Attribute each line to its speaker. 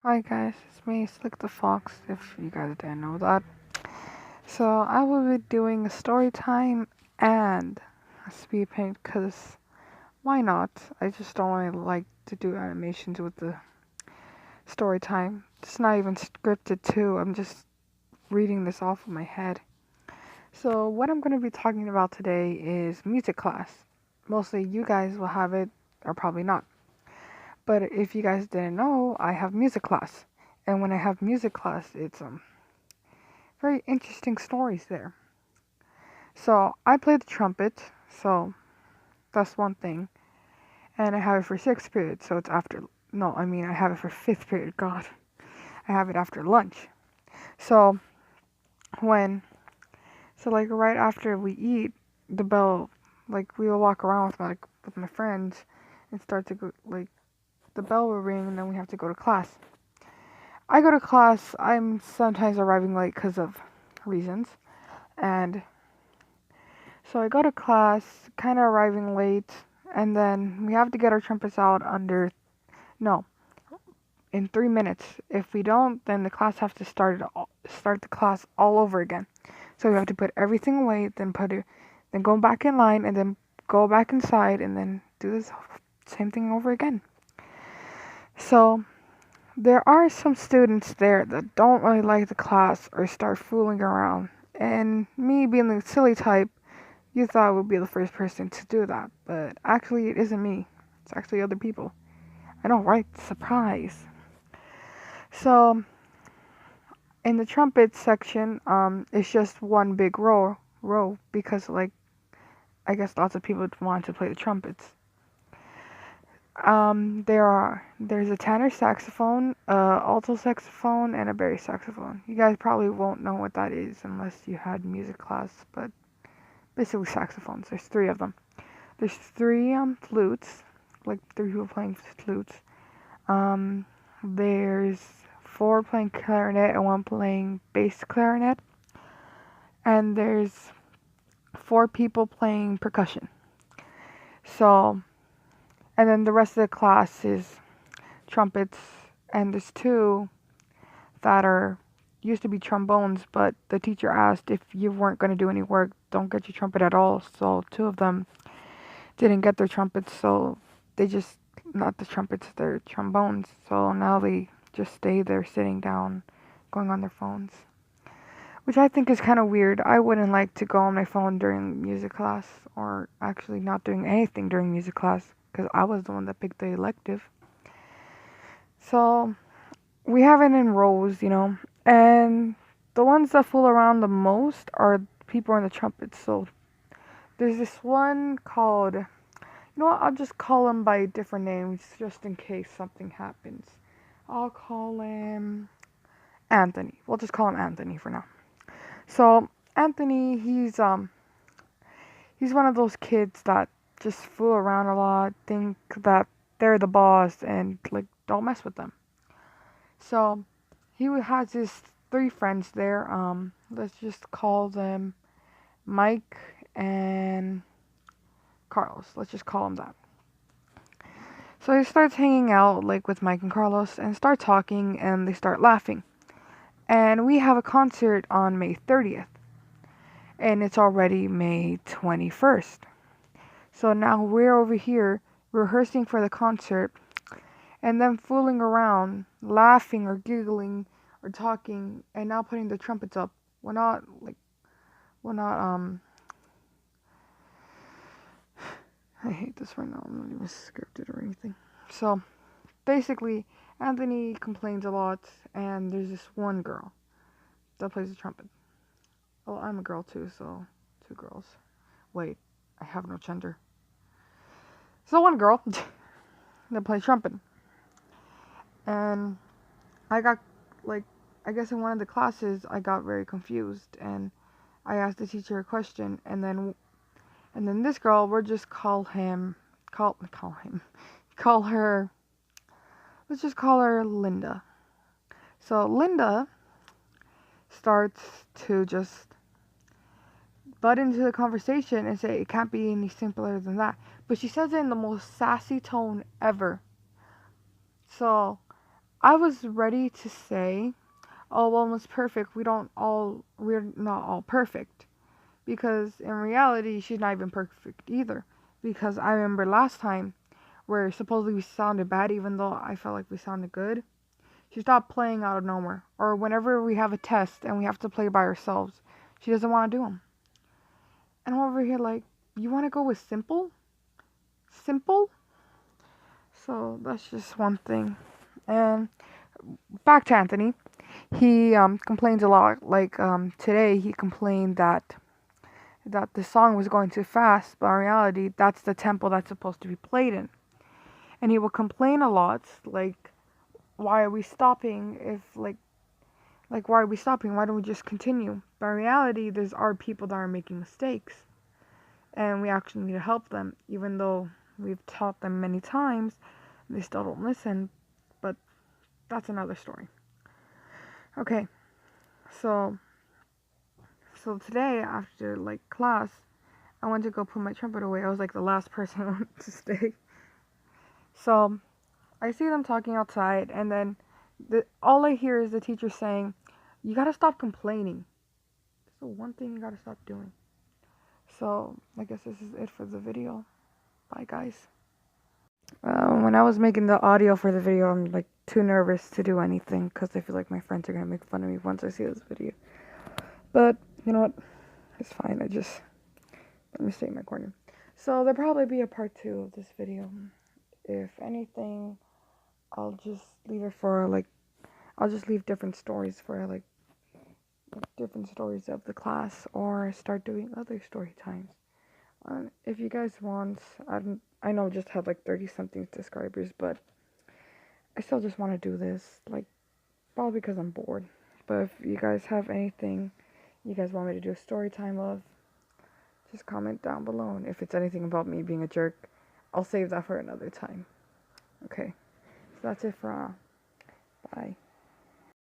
Speaker 1: Hi guys, it's me, Slick the Fox, if you guys didn't know that. So I will be doing a story time and a speed paint because why not? I just don't really like to do animations with the story time. It's not even scripted too, I'm just reading this off of my head. So what I'm going to be talking about today is music class. Mostly you guys will have it or probably not. But if you guys didn't know, I have music class. And when I have music class, it's very interesting stories there. So I play the trumpet, so that's one thing, and I have it for sixth period, so it's after. No, I mean I have it for fifth period. God, I have it after lunch. So when, so like right after we eat, the bell, like we will walk around with my friends, and start to go like the bell will ring, and then we have to go to class. I go to class. I'm sometimes arriving late because of reasons, and so I go to class, kind of arriving late, and then we have to get our trumpets out no, in 3 minutes. If we don't, then the class has to start the class all over again. So we have to put everything away, then go back in line, and then go back inside, and then do this same thing over again. So there are some students there that don't really like the class or start fooling around. And me being the silly type, you thought I would be the first person to do that, but actually it isn't me. It's actually other people. I know, right? Surprise. So in the trumpet section, it's just one big row because like I guess lots of people want to play the trumpets. There's a tenor saxophone, alto saxophone, and a bass saxophone. You guys probably won't know what that is unless you had music class, but basically saxophones. There's three of them. There's three flutes, like three people playing flutes. There's four playing clarinet and one playing bass clarinet, and there's four people playing percussion. So, and then the rest of the class is trumpets, and there's two that are used to be trombones, but the teacher asked if you weren't going to do any work, don't get your trumpet at all. So two of them didn't get their trumpets, so they just not the trumpets, they're trombones. So now they just stay there sitting down, going on their phones, which I think is kind of weird. I wouldn't like to go on my phone during music class, or actually not doing anything during music class, because I was the one that picked the elective. So we have it in rows, and the ones that fool around the most are people in the trumpets. So there's this one called, what, I'll just call him by different names just in case something happens. I'll call him Anthony. We'll just call him Anthony for now. So Anthony, he's one of those kids that just fool around a lot, think that they're the boss, and like don't mess with them. So he has his three friends there. Let's just call them Mike and Carlos. Let's just call them that. So he starts hanging out like with Mike and Carlos and start talking, and they start laughing. And we have a concert on May 30th, and it's already May 21st. So now we're over here rehearsing for the concert and then fooling around, laughing or giggling or talking, and now putting the trumpets up. We're not like, we're not, I hate this right now. I'm not even scripted or anything. So basically, Anthony complains a lot, and there's this one girl that plays the trumpet. Well, I'm a girl too, so two girls. Wait, I have no gender. So one girl that plays trumpet. And I got, like, I guess in one of the classes, I got very confused, and I asked the teacher a question, and then this girl, we'll just call her, let's just call her Linda. So Linda starts to just butt into the conversation and say it can't be any simpler than that. But she says it in the most sassy tone ever. So I was ready to say, oh, well, it's perfect. We're not all perfect. Because in reality, she's not even perfect either. Because I remember last time where supposedly we sounded bad, even though I felt like we sounded good. She stopped playing out of nowhere. Or whenever we have a test and we have to play by ourselves, she doesn't want to do them. And I'm over here like, you want to go with simple? Simple? So that's just one thing. And back to Anthony. He complains a lot. Like today, he complained that the song was going too fast, but in reality, that's the tempo that's supposed to be played in. And he will complain a lot, like, why are we stopping? If like why are we stopping? Why don't we just continue? But in reality, there's are people that are making mistakes, and we actually need to help them, even though we've taught them many times, they still don't listen. But that's another story. Okay, so so today after like class, I went to go put my trumpet away. I was like the last person to stay. So I see them talking outside, and then all I hear is the teacher saying, "You gotta stop complaining." So one thing you gotta stop doing. So I guess this is it for the video. Bye, guys. When I was making the audio for the video, I'm like too nervous to do anything because I feel like my friends are gonna make fun of me once I see this video. But you know what? It's fine. Let me stay in my corner. So there'll probably be a part 2 of this video. If anything, I'll just leave it for like I'll just leave different stories for like different stories of the class, or start doing other story times. If you guys want, I know I just had like 30 something subscribers, but I still just want to do this, like probably because I'm bored. But if you guys have anything you guys want me to do a story time of, just comment down below. And if it's anything about me being a jerk, I'll save that for another time. Okay, so that's it for bye.